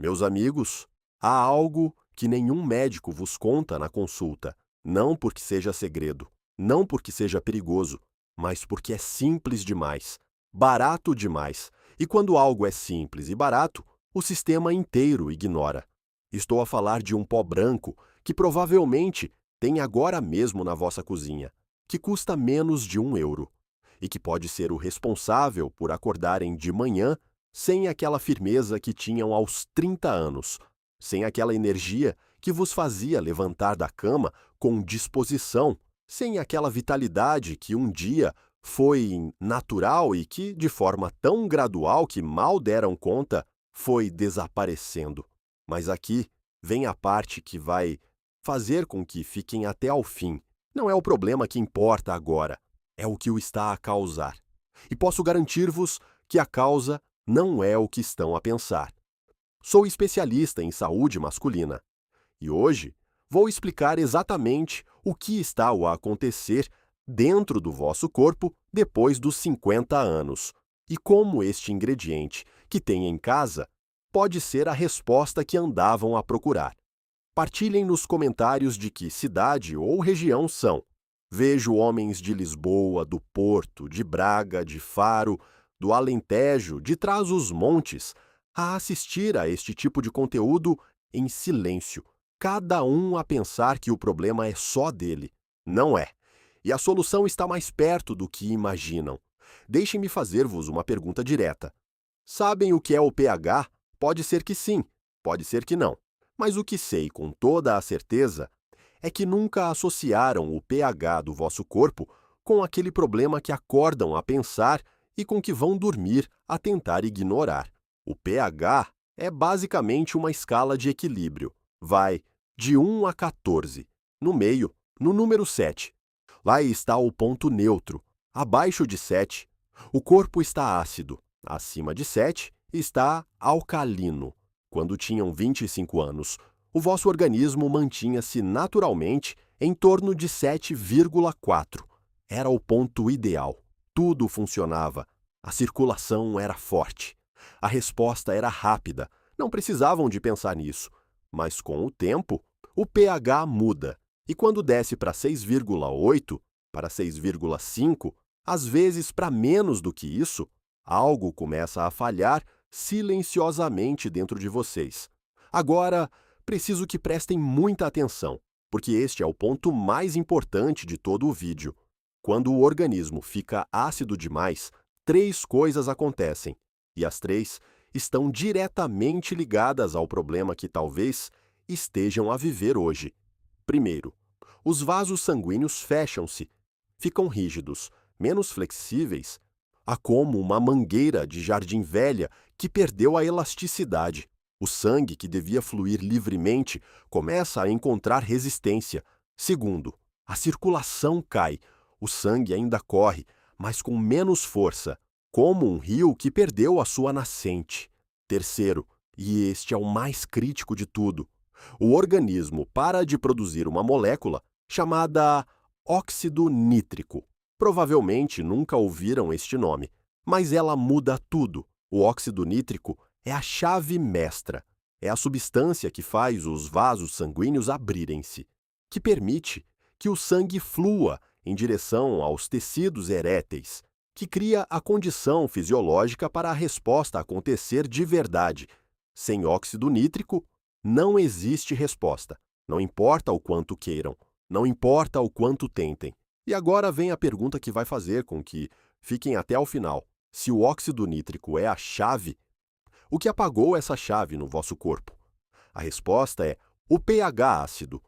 Meus amigos, há algo que nenhum médico vos conta na consulta, não porque seja segredo, não porque seja perigoso, mas porque é simples demais, barato demais. E quando algo é simples e barato, o sistema inteiro ignora. Estou a falar de um pó branco que provavelmente tem agora mesmo na vossa cozinha, que custa menos de €1 e que pode ser o responsável por acordarem de manhã sem aquela firmeza que tinham aos 30 anos, sem aquela energia que vos fazia levantar da cama com disposição, sem aquela vitalidade que um dia foi natural e que, de forma tão gradual que mal deram conta, foi desaparecendo. Mas aqui vem a parte que vai fazer com que fiquem até ao fim. Não é o problema que importa agora, é o que o está a causar. E posso garantir-vos que a causa não é o que estão a pensar. Sou especialista em saúde masculina e hoje vou explicar exatamente o que está a acontecer dentro do vosso corpo depois dos 50 anos e como este ingrediente que tem em casa pode ser a resposta que andavam a procurar. Partilhem nos comentários de que cidade ou região são. Vejo homens de Lisboa, do Porto, de Braga, de Faro, do Alentejo, de Trás-os-Montes, a assistir a este tipo de conteúdo em silêncio, cada um a pensar que o problema é só dele. Não é. E a solução está mais perto do que imaginam. Deixem-me fazer-vos uma pergunta direta. Sabem o que é o pH? Pode ser que sim, pode ser que não. Mas o que sei com toda a certeza é que nunca associaram o pH do vosso corpo com aquele problema que acordam a pensar e com que vão dormir a tentar ignorar. O pH é basicamente uma escala de equilíbrio. Vai de 1 a 14. No meio, no número 7. Lá está o ponto neutro. Abaixo de 7, o corpo está ácido. Acima de 7, está alcalino. Quando tinham 25 anos, o vosso organismo mantinha-se naturalmente em torno de 7,4. Era o ponto ideal. Tudo funcionava. A circulação era forte. A resposta era rápida. Não precisavam de pensar nisso. Mas com o tempo, o pH muda. E quando desce para 6,8, para 6,5, às vezes para menos do que isso, algo começa a falhar silenciosamente dentro de vocês. Agora, preciso que prestem muita atenção, porque este é o ponto mais importante de todo o vídeo. Quando o organismo fica ácido demais, 3 coisas acontecem, e as 3 estão diretamente ligadas ao problema que talvez estejam a viver hoje. Primeiro, os vasos sanguíneos fecham-se, ficam rígidos, menos flexíveis, como uma mangueira de jardim velha que perdeu a elasticidade. O sangue que devia fluir livremente começa a encontrar resistência. Segundo, a circulação cai. O sangue ainda corre, mas com menos força, como um rio que perdeu a sua nascente. Terceiro, e este é o mais crítico de tudo, o organismo para de produzir uma molécula chamada óxido nítrico. Provavelmente nunca ouviram este nome, mas ela muda tudo. O óxido nítrico é a chave mestra. É a substância que faz os vasos sanguíneos abrirem-se, que permite que o sangue flua em direção aos tecidos eréteis, que cria a condição fisiológica para a resposta acontecer de verdade. Sem óxido nítrico, não existe resposta. Não importa o quanto queiram, não importa o quanto tentem. E agora vem a pergunta que vai fazer com que fiquem até ao final. Se o óxido nítrico é a chave, o que apagou essa chave no vosso corpo? A resposta é o pH ácido.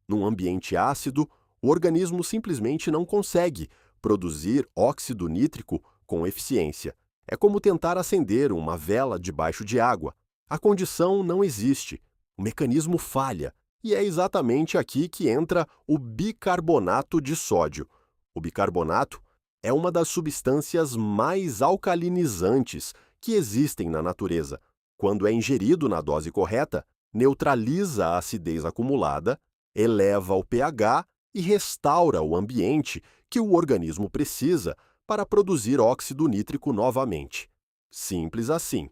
Num ambiente ácido, o organismo simplesmente não consegue produzir óxido nítrico com eficiência. É como tentar acender uma vela debaixo de água. A condição não existe. O mecanismo falha. E é exatamente aqui que entra o bicarbonato de sódio. O bicarbonato é uma das substâncias mais alcalinizantes que existem na natureza. Quando é ingerido na dose correta, neutraliza a acidez acumulada, eleva o pH e restaura o ambiente que o organismo precisa para produzir óxido nítrico novamente. Simples assim.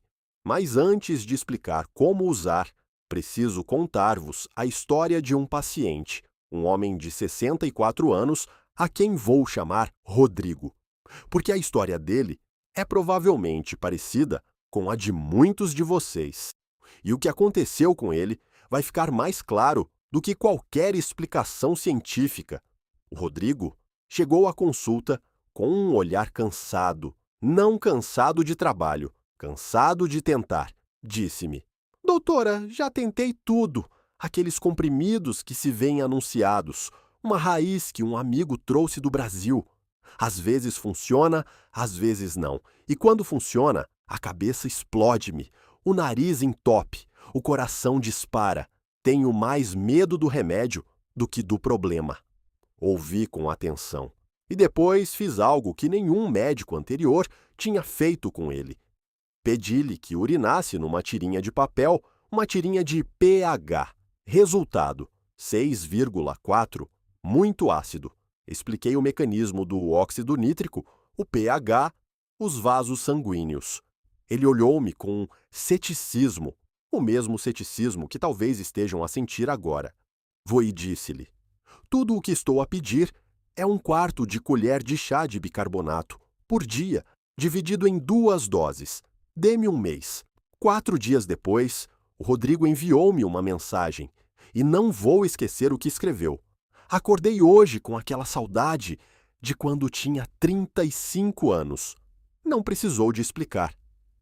Mas antes de explicar como usar, preciso contar-vos a história de um paciente, um homem de 64 anos, a quem vou chamar Rodrigo, porque a história dele é provavelmente parecida com a de muitos de vocês. E o que aconteceu com ele vai ficar mais claro do que qualquer explicação científica. O Rodrigo chegou à consulta com um olhar cansado, não cansado de trabalho, cansado de tentar. Disse-me: Doutora, já tentei tudo. Aqueles comprimidos que se veem anunciados, uma raiz que um amigo trouxe do Brasil. Às vezes funciona, às vezes não. E quando funciona, a cabeça explode-me, o nariz entope, o coração dispara. Tenho mais medo do remédio do que do problema. Ouvi com atenção. E depois fiz algo que nenhum médico anterior tinha feito com ele. Pedi-lhe que urinasse numa tirinha de papel, uma tirinha de pH. Resultado: 6,4, muito ácido. Expliquei o mecanismo do óxido nítrico, o pH, os vasos sanguíneos. Ele olhou-me com ceticismo, o mesmo ceticismo que talvez estejam a sentir agora. E disse-lhe: Tudo o que estou a pedir é 1/4 de colher de chá de bicarbonato, por dia, dividido em 2 doses. Dê-me 1 mês. 4 dias depois, o Rodrigo enviou-me uma mensagem, e não vou esquecer o que escreveu. Acordei hoje com aquela saudade de quando tinha 35 anos. Não precisou de explicar.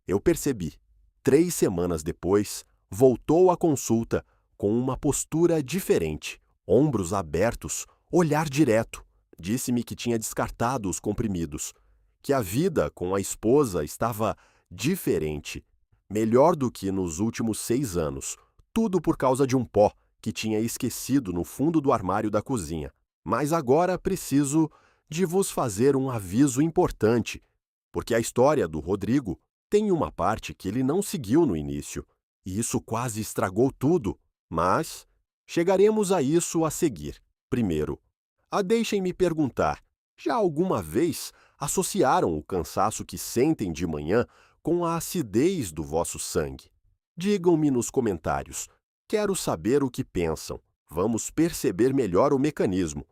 Eu percebi. 3 semanas depois, voltou à consulta com uma postura diferente, ombros abertos, olhar direto. Disse-me que tinha descartado os comprimidos, que a vida com a esposa estava diferente, melhor do que nos últimos 6 anos, tudo por causa de um pó que tinha esquecido no fundo do armário da cozinha. Mas agora preciso de vos fazer um aviso importante, porque a história do Rodrigo tem uma parte que ele não seguiu no início, e isso quase estragou tudo, mas chegaremos a isso a seguir. Primeiro, deixem-me perguntar, já alguma vez associaram o cansaço que sentem de manhã com a acidez do vosso sangue? Digam-me nos comentários. Quero saber o que pensam. Vamos perceber melhor o mecanismo.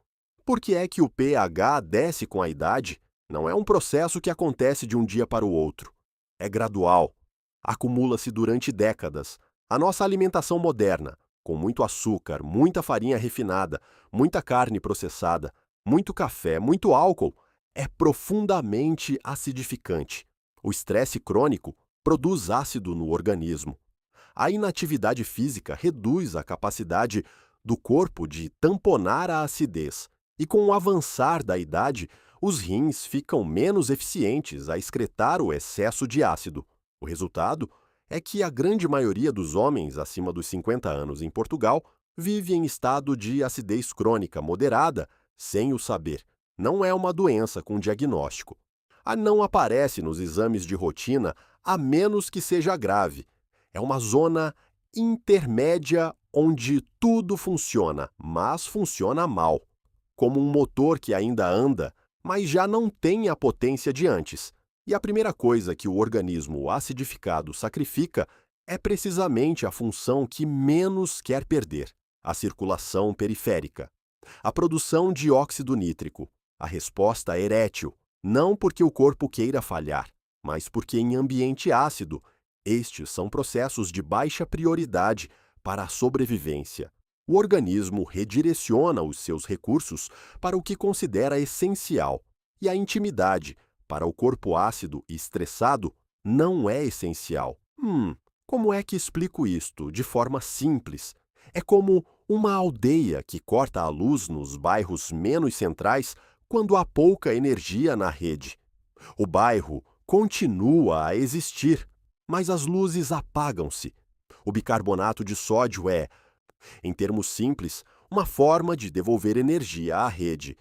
Por que é que o pH desce com a idade? Não é um processo que acontece de um dia para o outro. É gradual. Acumula-se durante décadas. A nossa alimentação moderna, com muito açúcar, muita farinha refinada, muita carne processada, muito café, muito álcool, é profundamente acidificante. O estresse crônico produz ácido no organismo. A inatividade física reduz a capacidade do corpo de tamponar a acidez, e com o avançar da idade, os rins ficam menos eficientes a excretar o excesso de ácido. O resultado é que a grande maioria dos homens acima dos 50 anos em Portugal vive em estado de acidez crônica moderada, sem o saber. Não é uma doença com diagnóstico. Não aparece nos exames de rotina, a menos que seja grave. É uma zona intermédia onde tudo funciona, mas funciona mal. Como um motor que ainda anda, mas já não tem a potência de antes. E a primeira coisa que o organismo acidificado sacrifica é precisamente a função que menos quer perder: a circulação periférica. A produção de óxido nítrico, a resposta erétil, não porque o corpo queira falhar, mas porque em ambiente ácido, estes são processos de baixa prioridade para a sobrevivência. O organismo redireciona os seus recursos para o que considera essencial, e a intimidade, para o corpo ácido e estressado, não é essencial. Como é que explico isto de forma simples? É como uma aldeia que corta a luz nos bairros menos centrais quando há pouca energia na rede. O bairro continua a existir, mas as luzes apagam-se. O bicarbonato de sódio é, em termos simples, uma forma de devolver energia à rede.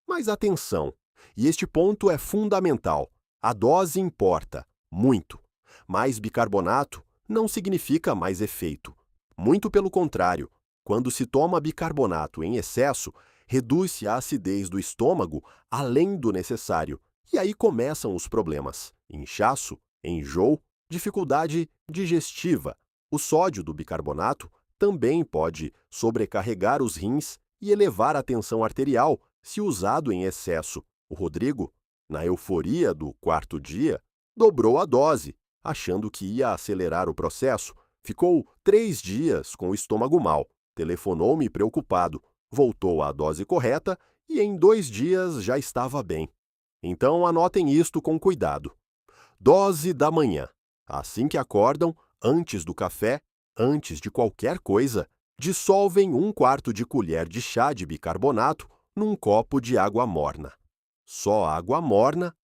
Mas atenção, e este ponto é fundamental: a dose importa, muito. Mais bicarbonato não significa mais efeito. Muito pelo contrário, quando se toma bicarbonato em excesso, reduz-se a acidez do estômago além do necessário, e aí começam os problemas: inchaço, enjoo, Dificuldade digestiva. O sódio do bicarbonato também pode sobrecarregar os rins e elevar a tensão arterial se usado em excesso. O Rodrigo, na euforia do quarto dia, dobrou a dose, achando que ia acelerar o processo. Ficou 3 dias com o estômago mal. Telefonou-me preocupado. Voltou à dose correta e em 2 dias já estava bem. Então anotem isto com cuidado. Dose da manhã. Assim que acordam, antes do café, antes de qualquer coisa, dissolvem 1/4 de colher de chá de bicarbonato num copo de água morna. Só água morna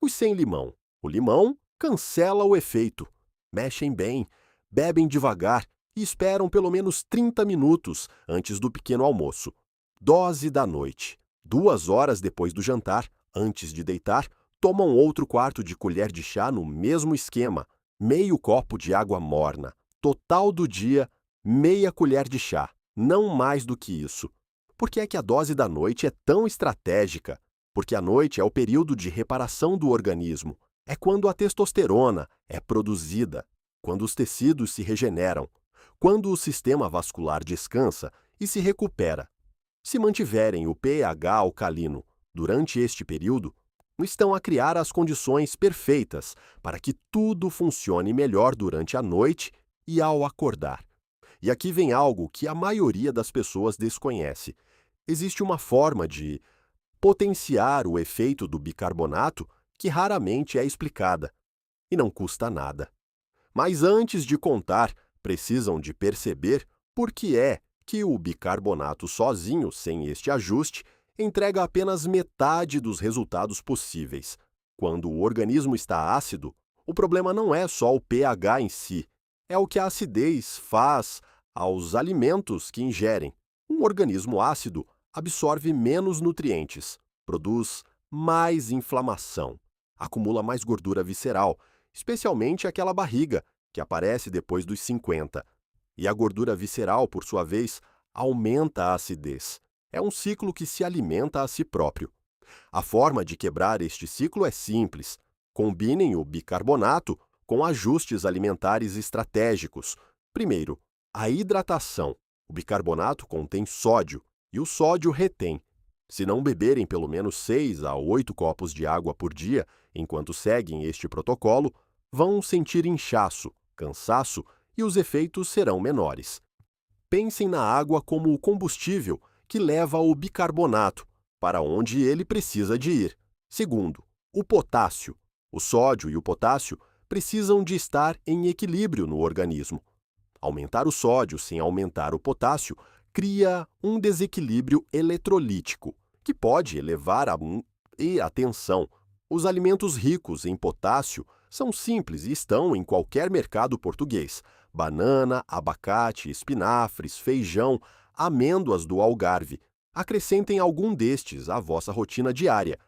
e sem limão. O limão cancela o efeito. Mexem bem, bebem devagar e esperam pelo menos 30 minutos antes do pequeno almoço. Dose da noite. 2 horas depois do jantar, antes de deitar, tomam outro 1/4 de colher de chá no mesmo esquema, meio copo de água morna. Total do dia, meia colher de chá, não mais do que isso. Por que é que a dose da noite é tão estratégica? Porque a noite é o período de reparação do organismo. É quando a testosterona é produzida, quando os tecidos se regeneram, quando o sistema vascular descansa e se recupera. Se mantiverem o pH alcalino durante este período, estão a criar as condições perfeitas para que tudo funcione melhor durante a noite e ao acordar. E aqui vem algo que a maioria das pessoas desconhece. Existe uma forma de potenciar o efeito do bicarbonato que raramente é explicada, e não custa nada. Mas antes de contar, precisam de perceber por que é que o bicarbonato sozinho, sem este ajuste, entrega apenas metade dos resultados possíveis. Quando o organismo está ácido, o problema não é só o pH em si, é o que a acidez faz aos alimentos que ingerem. Um organismo ácido absorve menos nutrientes, produz mais inflamação, acumula mais gordura visceral, especialmente aquela barriga que aparece depois dos 50. E a gordura visceral, por sua vez, aumenta a acidez. É um ciclo que se alimenta a si próprio. A forma de quebrar este ciclo é simples. Combinem o bicarbonato com ajustes alimentares estratégicos. Primeiro, a hidratação. O bicarbonato contém sódio e o sódio retém. Se não beberem pelo menos 6 a 8 copos de água por dia enquanto seguem este protocolo, vão sentir inchaço, cansaço e os efeitos serão menores. Pensem na água como o combustível que leva o bicarbonato para onde ele precisa de ir. Segundo, o potássio. O sódio e o potássio precisam de estar em equilíbrio no organismo. Aumentar o sódio sem aumentar o potássio cria um desequilíbrio eletrolítico, que pode elevar a tensão. Os alimentos ricos em potássio são simples e estão em qualquer mercado português. Banana, abacate, espinafres, feijão, amêndoas do Algarve. Acrescentem algum destes à vossa rotina diária.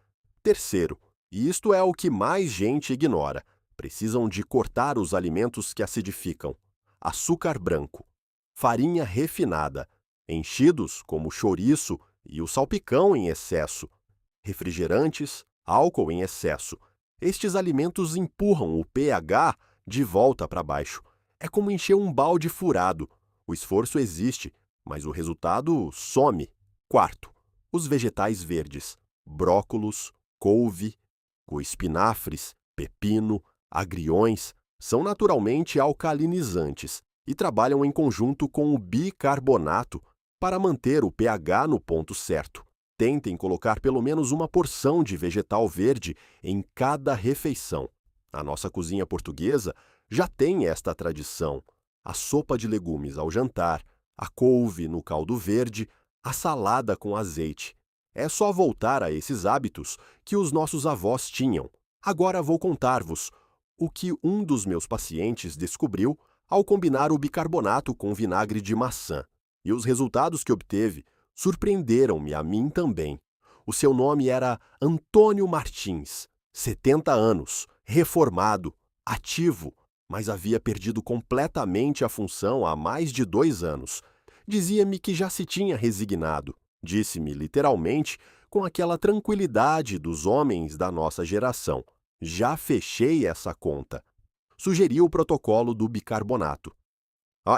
Terceiro, e isto é o que mais gente ignora, precisam de cortar os alimentos que acidificam. Açúcar branco, farinha refinada, enchidos como o chouriço e o salpicão em excesso, refrigerantes, álcool em excesso. Estes alimentos empurram o pH de volta para baixo. É como encher um balde furado. O esforço existe, mas o resultado some. Quarto, os vegetais verdes, brócolos, couve, espinafres, pepino, agriões, são naturalmente alcalinizantes e trabalham em conjunto com o bicarbonato para manter o pH no ponto certo. Tentem colocar pelo menos uma porção de vegetal verde em cada refeição. A nossa cozinha portuguesa já tem esta tradição. A sopa de legumes ao jantar, a couve no caldo verde, a salada com azeite. É só voltar a esses hábitos que os nossos avós tinham. Agora vou contar-vos o que um dos meus pacientes descobriu ao combinar o bicarbonato com vinagre de maçã. E os resultados que obteve surpreenderam-me a mim também. O seu nome era Antônio Martins, 70 anos, reformado, ativo, mas havia perdido completamente a função há mais de 2 anos. Dizia-me que já se tinha resignado. Disse-me, literalmente, com aquela tranquilidade dos homens da nossa geração. Já fechei essa conta. sugeriu o protocolo do bicarbonato.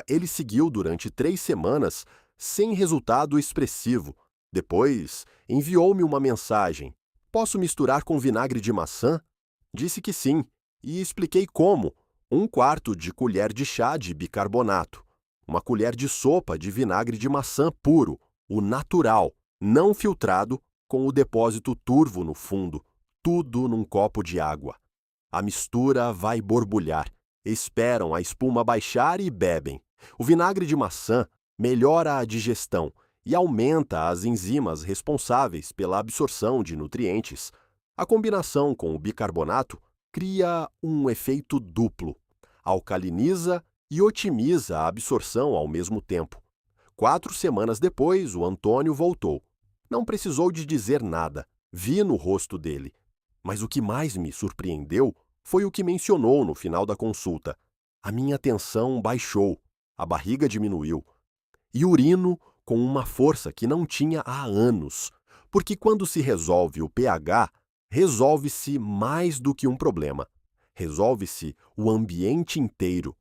Ele seguiu durante 3 semanas sem resultado expressivo. Depois, enviou-me uma mensagem. Posso misturar com vinagre de maçã? Disse que sim, e expliquei como. 1/4 de colher de chá de bicarbonato. 1 colher de sopa de vinagre de maçã puro, o natural, não filtrado, com o depósito turvo no fundo. Tudo num copo de água. A mistura vai borbulhar. Esperam a espuma baixar e bebem. O vinagre de maçã melhora a digestão e aumenta as enzimas responsáveis pela absorção de nutrientes. A combinação com o bicarbonato cria um efeito duplo. Alcaliniza e otimiza a absorção ao mesmo tempo. 4 semanas depois, o Antônio voltou. Não precisou de dizer nada. Vi no rosto dele. Mas o que mais me surpreendeu foi o que mencionou no final da consulta. A minha tensão baixou, a barriga diminuiu. E urino com uma força que não tinha há anos. Porque quando se resolve o pH, resolve-se mais do que um problema. Resolve-se o ambiente inteiro.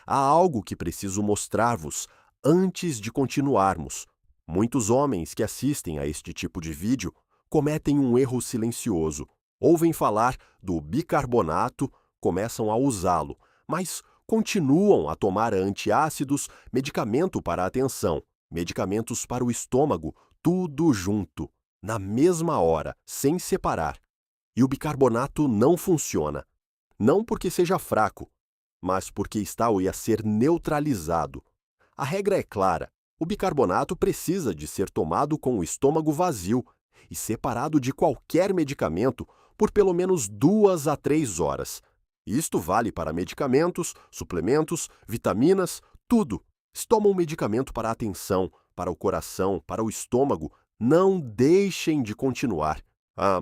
Há algo que preciso mostrar-vos antes de continuarmos. Muitos homens que assistem a este tipo de vídeo cometem um erro silencioso. Ouvem falar do bicarbonato, começam a usá-lo, mas continuam a tomar antiácidos, medicamento para a tensão, medicamentos para o estômago, tudo junto, na mesma hora, sem separar. E o bicarbonato não funciona. Não porque seja fraco, mas porque está a ser neutralizado. A regra é clara: o bicarbonato precisa de ser tomado com o estômago vazio e separado de qualquer medicamento por pelo menos 2 a 3 horas. Isto vale para medicamentos, suplementos, vitaminas, tudo. Se tomam um medicamento para a atenção, para o coração, para o estômago, não deixem de continuar.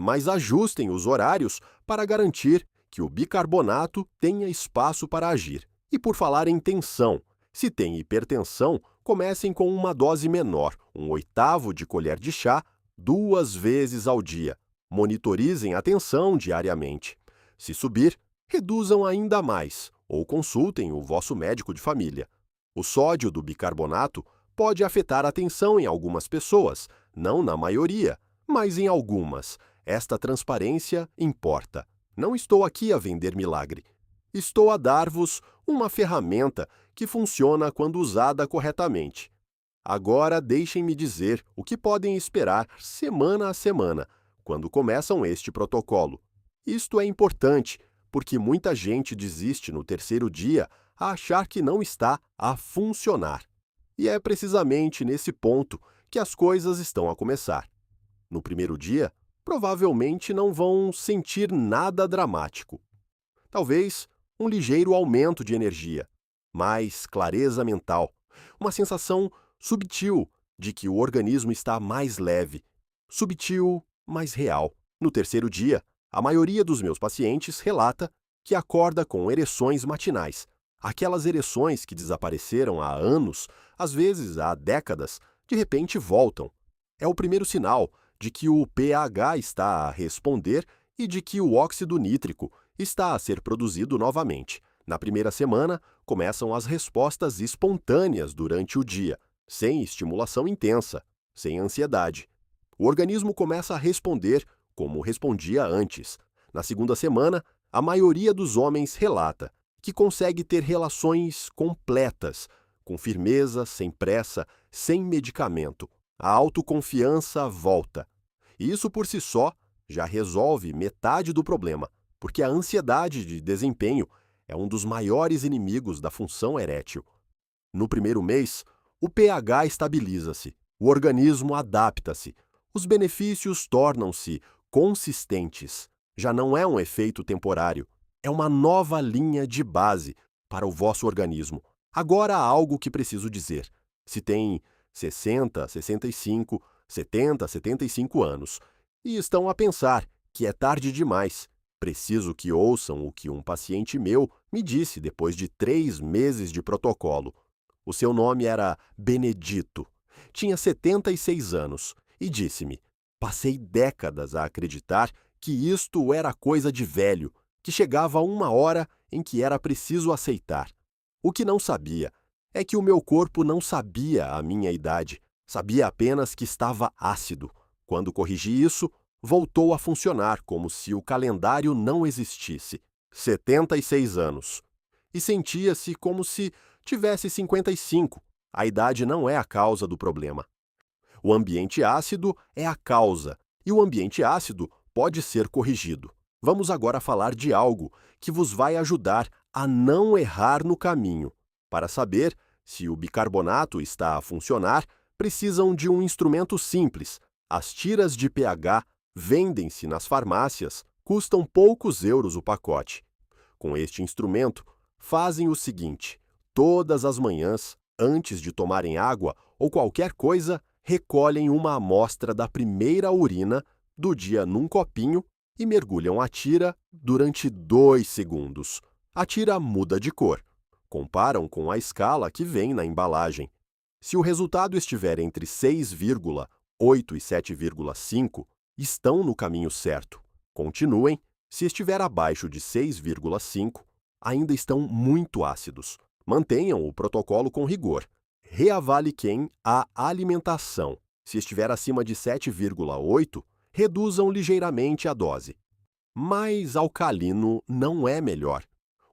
Mas ajustem os horários para garantir que o bicarbonato tenha espaço para agir. E por falar em tensão, se tem hipertensão, comecem com uma dose menor, 1/8 de colher de chá, 2 vezes ao dia. Monitorizem a tensão diariamente. Se subir, reduzam ainda mais ou consultem o vosso médico de família. O sódio do bicarbonato pode afetar a tensão em algumas pessoas, não na maioria, mas em algumas. Esta transparência importa. Não estou aqui a vender milagre. Estou a dar-vos uma ferramenta que funciona quando usada corretamente. Agora deixem-me dizer o que podem esperar semana a semana, quando começam este protocolo. Isto é importante, porque muita gente desiste no 3º dia a achar que não está a funcionar. E é precisamente nesse ponto que as coisas estão a começar. No 1º dia, provavelmente não vão sentir nada dramático. Talvez um ligeiro aumento de energia, mais clareza mental, uma sensação subtil de que o organismo está mais leve, subtil, mas real. No 3º dia, a maioria dos meus pacientes relata que acorda com ereções matinais. Aquelas ereções que desapareceram há anos, às vezes há décadas, de repente voltam. É o primeiro sinal de que o pH está a responder e de que o óxido nítrico está a ser produzido novamente. Na primeira semana, começam as respostas espontâneas durante o dia, sem estimulação intensa, sem ansiedade. O organismo começa a responder como respondia antes. Na 2ª semana, a maioria dos homens relata que consegue ter relações completas, com firmeza, sem pressa, sem medicamento. A autoconfiança volta. E isso por si só já resolve metade do problema, porque a ansiedade de desempenho é um dos maiores inimigos da função erétil. No 1º mês, o pH estabiliza-se, o organismo adapta-se, os benefícios tornam-se consistentes. Já não é um efeito temporário, é uma nova linha de base para o vosso organismo. Agora há algo que preciso dizer. Se tem 60, 65, 70, 75 anos e estão a pensar que é tarde demais, preciso que ouçam o que um paciente meu me disse depois de 3 meses de protocolo. O seu nome era Benedito. Tinha 76 anos e disse-me: passei décadas a acreditar que isto era coisa de velho, que chegava 1 hora em que era preciso aceitar. O que não sabia é que o meu corpo não sabia a minha idade, sabia apenas que estava ácido. Quando corrigi isso, voltou a funcionar como se o calendário não existisse. 76 anos. E sentia-se como se tivesse 55. A idade não é a causa do problema. O ambiente ácido é a causa, e o ambiente ácido pode ser corrigido. Vamos agora falar de algo que vos vai ajudar a não errar no caminho. Para saber se o bicarbonato está a funcionar, precisam de um instrumento simples. As tiras de pH vendem-se nas farmácias, custam poucos euros o pacote. Com este instrumento, fazem o seguinte: todas as manhãs, antes de tomarem água ou qualquer coisa, recolhem uma amostra da primeira urina do dia num copinho e mergulham a tira durante 2 segundos. A tira muda de cor. Comparam com a escala que vem na embalagem. Se o resultado estiver entre 6,8 e 7,5, estão no caminho certo. Continuem. Se estiver abaixo de 6,5, ainda estão muito ácidos. Mantenham o protocolo com rigor. Reavaliquem a alimentação. Se estiver acima de 7,8, reduzam ligeiramente a dose. Mais alcalino não é melhor.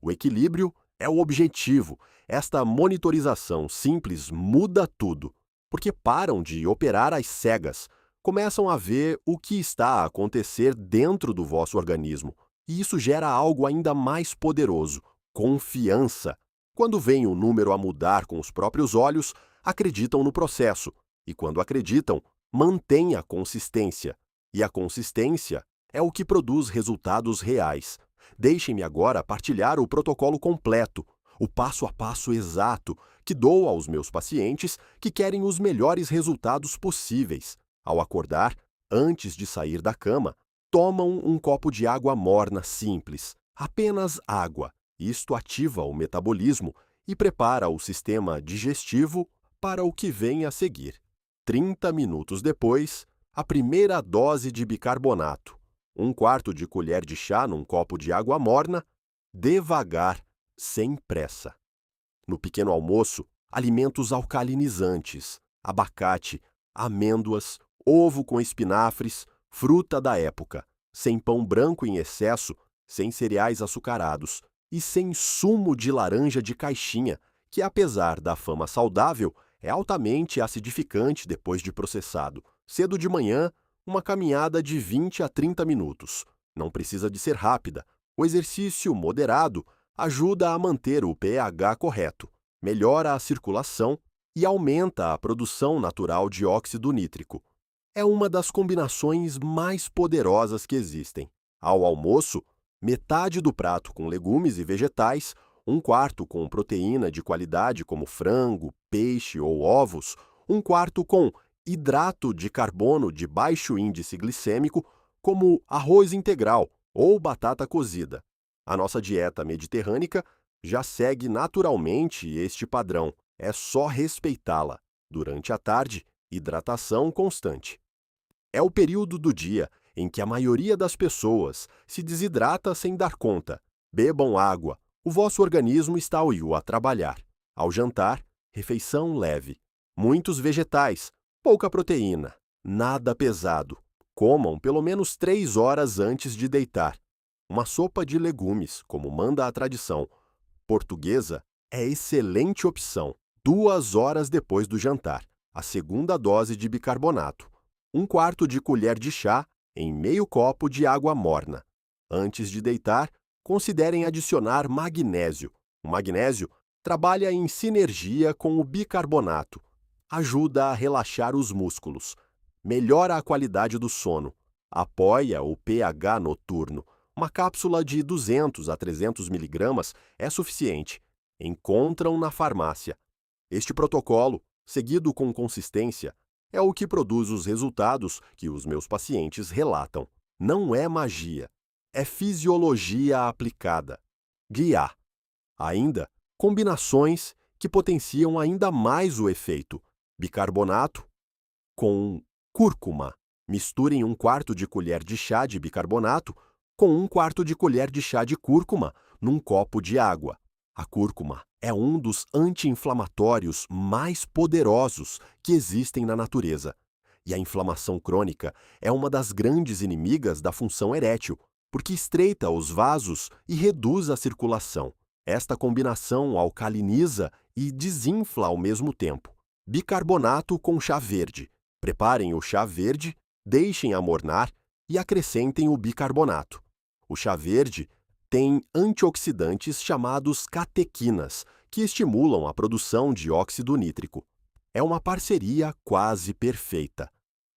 O equilíbrio é o objetivo. Esta monitorização simples muda tudo, porque param de operar às cegas, começam a ver o que está a acontecer dentro do vosso organismo. E isso gera algo ainda mais poderoso: confiança. Quando veem o número a mudar com os próprios olhos, acreditam no processo. E quando acreditam, mantêm a consistência. E a consistência é o que produz resultados reais. Deixem-me agora partilhar o protocolo completo, o passo a passo exato que dou aos meus pacientes que querem os melhores resultados possíveis. Ao acordar, antes de sair da cama, tomam um copo de água morna simples, apenas água. Isto ativa o metabolismo e prepara o sistema digestivo para o que vem a seguir. 30 minutos depois, a primeira dose de bicarbonato. 1/4 de colher de chá num copo de água morna, devagar, sem pressa. No pequeno almoço, alimentos alcalinizantes, abacate, amêndoas, ovo com espinafres, fruta da época, sem pão branco em excesso, sem cereais açucarados e sem sumo de laranja de caixinha, que apesar da fama saudável, é altamente acidificante depois de processado. Cedo de manhã, uma caminhada de 20 a 30 minutos. Não precisa de ser rápida. O exercício moderado ajuda a manter o pH correto, melhora a circulação e aumenta a produção natural de óxido nítrico. É uma das combinações mais poderosas que existem. Ao almoço, metade do prato com legumes e vegetais, 1/4 com proteína de qualidade como frango, peixe ou ovos, 1/4 com hidrato de carbono de baixo índice glicêmico, como arroz integral ou batata cozida. A nossa dieta mediterrânica já segue naturalmente este padrão. É só respeitá-la. Durante a tarde, hidratação constante. É o período do dia em que a maioria das pessoas se desidrata sem dar conta. Bebam água. O vosso organismo está a trabalhar. Ao jantar, refeição leve. Muitos vegetais, pouca proteína, nada pesado. Comam pelo menos 3 horas antes de deitar. Uma sopa de legumes, como manda a tradição portuguesa, é excelente opção. 2 horas depois do jantar, a segunda dose de bicarbonato. 1/4 de colher de chá em meio copo de água morna. Antes de deitar, considerem adicionar magnésio. O magnésio trabalha em sinergia com o bicarbonato. Ajuda a relaxar os músculos. Melhora a qualidade do sono. Apoia o pH noturno. Uma cápsula de 200 a 300 mg é suficiente. Encontram na farmácia. Este protocolo, seguido com consistência, é o que produz os resultados que os meus pacientes relatam. Não é magia, é fisiologia aplicada. Guiar. Ainda, combinações que potenciam ainda mais o efeito. Bicarbonato com cúrcuma. Misturem 1/4 de colher de chá de bicarbonato com 1/4 de colher de chá de cúrcuma num copo de água. A cúrcuma é um dos anti-inflamatórios mais poderosos que existem na natureza. E a inflamação crônica é uma das grandes inimigas da função erétil, porque estreita os vasos e reduz a circulação. Esta combinação alcaliniza e desinfla ao mesmo tempo. Bicarbonato com chá verde. Preparem o chá verde, deixem amornar e acrescentem o bicarbonato. O chá verde tem antioxidantes chamados catequinas, que estimulam a produção de óxido nítrico. É uma parceria quase perfeita.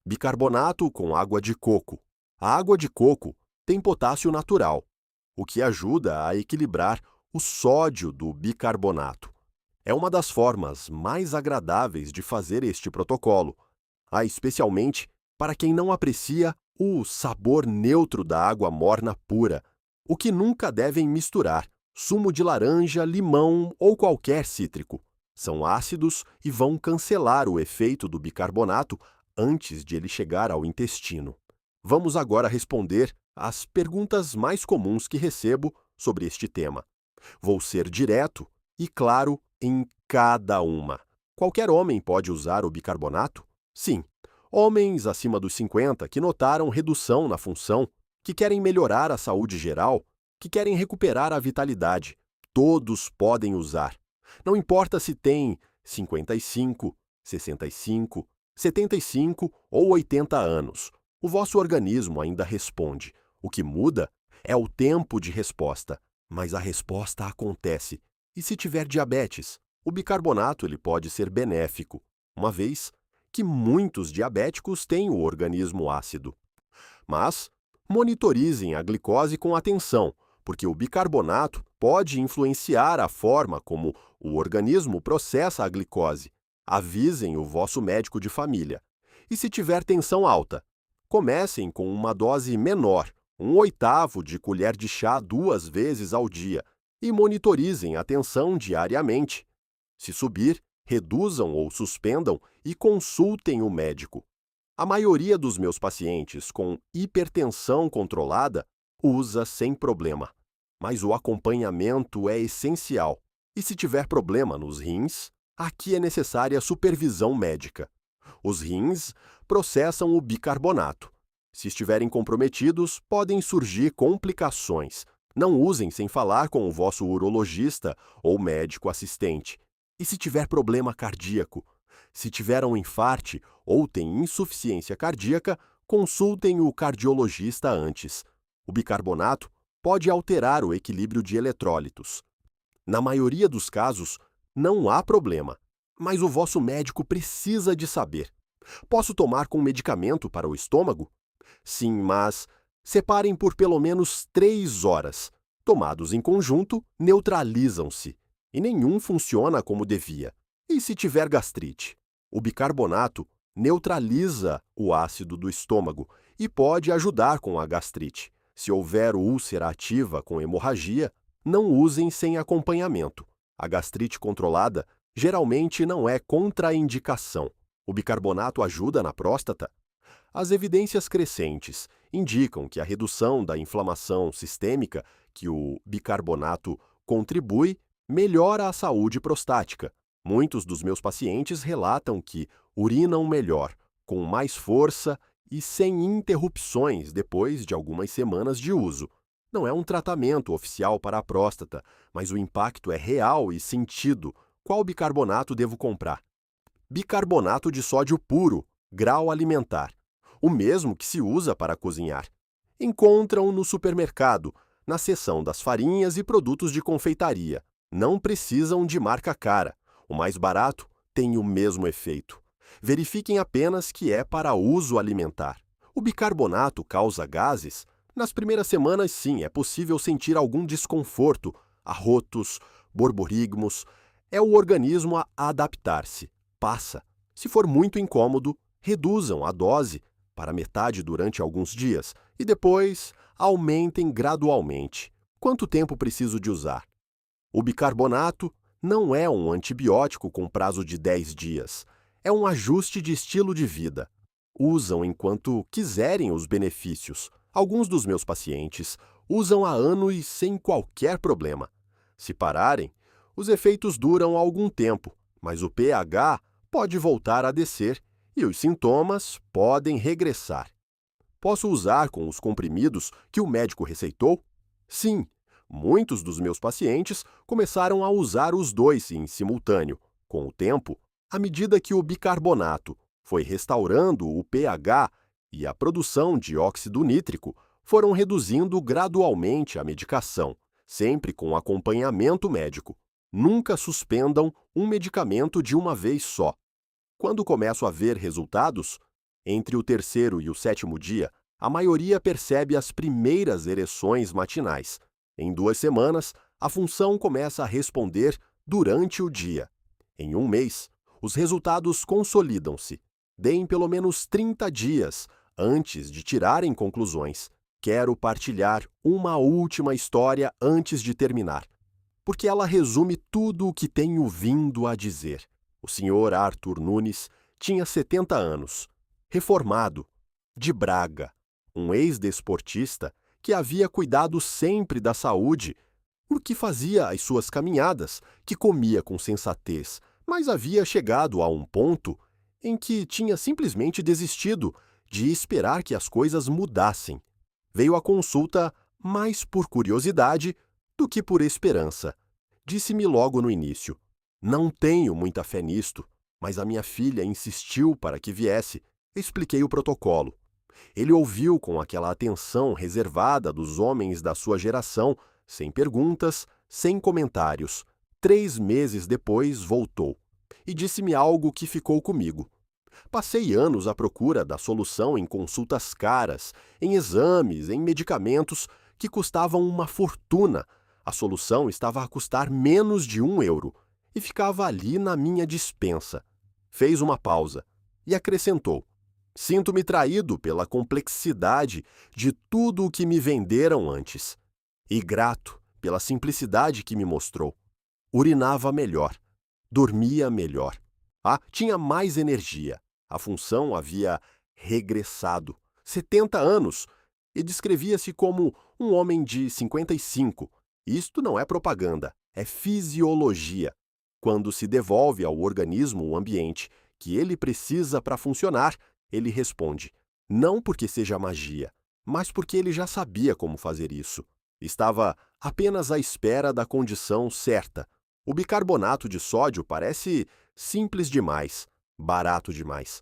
Bicarbonato com água de coco. A água de coco tem potássio natural, o que ajuda a equilibrar o sódio do bicarbonato. É uma das formas mais agradáveis de fazer este protocolo, especialmente para quem não aprecia o sabor neutro da água morna pura, o que nunca devem misturar sumo de laranja, limão ou qualquer cítrico. São ácidos e vão cancelar o efeito do bicarbonato antes de ele chegar ao intestino. Vamos agora responder às perguntas mais comuns que recebo sobre este tema. Vou ser direto e claro em cada uma. Qualquer homem pode usar o bicarbonato? Sim. Homens acima dos 50 que notaram redução na função, que querem melhorar a saúde geral, que querem recuperar a vitalidade, todos podem usar. Não importa se tem 55, 65, 75 ou 80 anos. O vosso organismo ainda responde. O que muda é o tempo de resposta, mas a resposta acontece. E se tiver diabetes, o bicarbonato ele pode ser benéfico, uma vez que muitos diabéticos têm o organismo ácido. Mas monitorizem a glicose com atenção, porque o bicarbonato pode influenciar a forma como o organismo processa a glicose. Avisem o vosso médico de família. E se tiver tensão alta, comecem com uma dose menor, 1/8 de colher de chá 2 vezes ao dia, e monitorizem a tensão diariamente. Se subir, reduzam ou suspendam e consultem o médico. A maioria dos meus pacientes com hipertensão controlada usa sem problema, mas o acompanhamento é essencial. E se tiver problema nos rins, aqui é necessária supervisão médica. Os rins processam o bicarbonato. Se estiverem comprometidos, podem surgir complicações. Não usem sem falar com o vosso urologista ou médico assistente. E se tiver problema cardíaco? Se tiver um infarte ou tem insuficiência cardíaca, consultem o cardiologista antes. O bicarbonato pode alterar o equilíbrio de eletrólitos. Na maioria dos casos, não há problema, mas o vosso médico precisa de saber. Posso tomar com medicamento para o estômago? Sim, mas separem por pelo menos 3 horas. Tomados em conjunto, neutralizam-se. E nenhum funciona como devia. E se tiver gastrite? O bicarbonato neutraliza o ácido do estômago e pode ajudar com a gastrite. Se houver úlcera ativa com hemorragia, não usem sem acompanhamento. A gastrite controlada geralmente não é contraindicação. O bicarbonato ajuda na próstata? As evidências crescentes indicam que a redução da inflamação sistêmica que o bicarbonato contribui melhora a saúde prostática. Muitos dos meus pacientes relatam que urinam melhor, com mais força e sem interrupções depois de algumas semanas de uso. Não é um tratamento oficial para a próstata, mas o impacto é real e sentido. Qual bicarbonato devo comprar? Bicarbonato de sódio puro, grau alimentar. O mesmo que se usa para cozinhar. Encontram no supermercado, na seção das farinhas e produtos de confeitaria. Não precisam de marca cara. O mais barato tem o mesmo efeito. Verifiquem apenas que é para uso alimentar. O bicarbonato causa gases? Nas primeiras semanas, sim, é possível sentir algum desconforto, arrotos, borborigmos. É o organismo a adaptar-se. Passa. Se for muito incômodo, reduzam a dose para metade durante alguns dias e depois aumentem gradualmente. Quanto tempo preciso de usar? O bicarbonato não é um antibiótico com prazo de 10 dias. É um ajuste de estilo de vida. Usam enquanto quiserem os benefícios. Alguns dos meus pacientes Usam há anos sem qualquer problema. Se pararem, os efeitos duram algum tempo, mas o pH pode voltar a descer e os sintomas podem regressar. Posso usar com os comprimidos que o médico receitou? Sim, muitos dos meus pacientes começaram a usar os dois em simultâneo. Com o tempo, à medida que o bicarbonato foi restaurando o pH e a produção de óxido nítrico, foram reduzindo gradualmente a medicação, sempre com acompanhamento médico. Nunca suspendam um medicamento de uma vez só. Quando começo a ver resultados, entre o terceiro e o sétimo dia, a maioria percebe as primeiras ereções matinais. Em 2 semanas, a função começa a responder durante o dia. Em 1 mês, os resultados consolidam-se. Deem pelo menos 30 dias antes de tirarem conclusões. Quero partilhar uma última história antes de terminar, porque ela resume tudo o que tenho vindo a dizer. O Sr. Arthur Nunes tinha 70 anos, reformado, de Braga, um ex-desportista que havia cuidado sempre da saúde, porque fazia as suas caminhadas, que comia com sensatez, mas havia chegado a um ponto em que tinha simplesmente desistido de esperar que as coisas mudassem. Veio à consulta mais por curiosidade do que por esperança. Disse-me logo no início: "Não tenho muita fé nisto, mas a minha filha insistiu para que viesse." Expliquei o protocolo. Ele ouviu com aquela atenção reservada dos homens da sua geração, sem perguntas, sem comentários. 3 meses depois, voltou e disse-me algo que ficou comigo. Passei anos à procura da solução em consultas caras, em exames, em medicamentos que custavam uma fortuna. A solução estava a custar menos de €1 e ficava ali na minha despensa. Fez uma pausa e acrescentou: "Sinto-me traído pela complexidade de tudo o que me venderam antes, e grato pela simplicidade que me mostrou. Urinava melhor, dormia melhor, tinha mais energia. A função havia regressado. 70 anos, e descrevia-se como um homem de 55. Isto não é propaganda, é fisiologia. Quando se devolve ao organismo o ambiente que ele precisa para funcionar, ele responde, não porque seja magia, mas porque ele já sabia como fazer isso. Estava apenas à espera da condição certa. O bicarbonato de sódio parece simples demais, barato demais,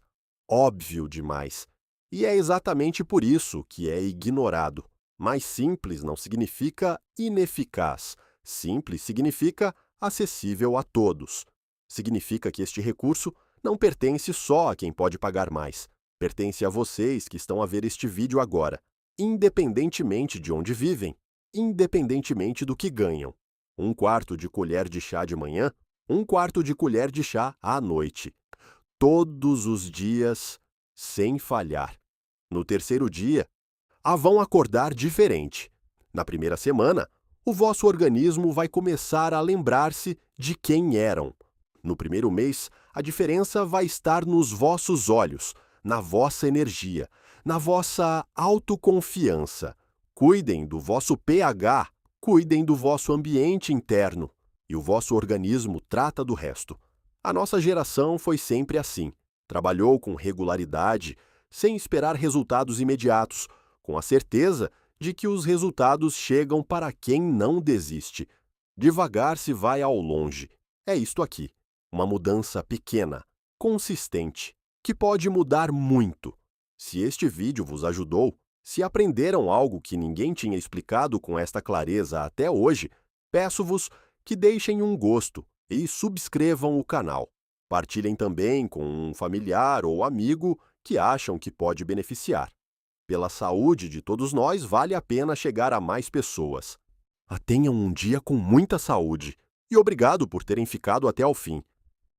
óbvio demais. E é exatamente por isso que é ignorado. Mais simples não significa ineficaz. Simples significa acessível a todos. Significa que este recurso não pertence só a quem pode pagar mais. Pertence a vocês que estão a ver este vídeo agora, independentemente de onde vivem, independentemente do que ganham. 1/4 de colher de chá de manhã, 1/4 de colher de chá à noite. Todos os dias, sem falhar. No terceiro dia, vão acordar diferente. Na primeira semana, o vosso organismo vai começar a lembrar-se de quem eram. No primeiro mês, a diferença vai estar nos vossos olhos, na vossa energia, na vossa autoconfiança. Cuidem do vosso pH, cuidem do vosso ambiente interno, e o vosso organismo trata do resto. A nossa geração foi sempre assim. Trabalhou com regularidade, sem esperar resultados imediatos, com a certeza de que os resultados chegam para quem não desiste. Devagar se vai ao longe. É isto aqui. Uma mudança pequena, consistente, que pode mudar muito. Se este vídeo vos ajudou, se aprenderam algo que ninguém tinha explicado com esta clareza até hoje, peço-vos que deixem um gosto e subscrevam o canal. Partilhem também com um familiar ou amigo que acham que pode beneficiar. Pela saúde de todos nós, vale a pena chegar a mais pessoas. Tenham um dia com muita saúde e obrigado por terem ficado até ao fim.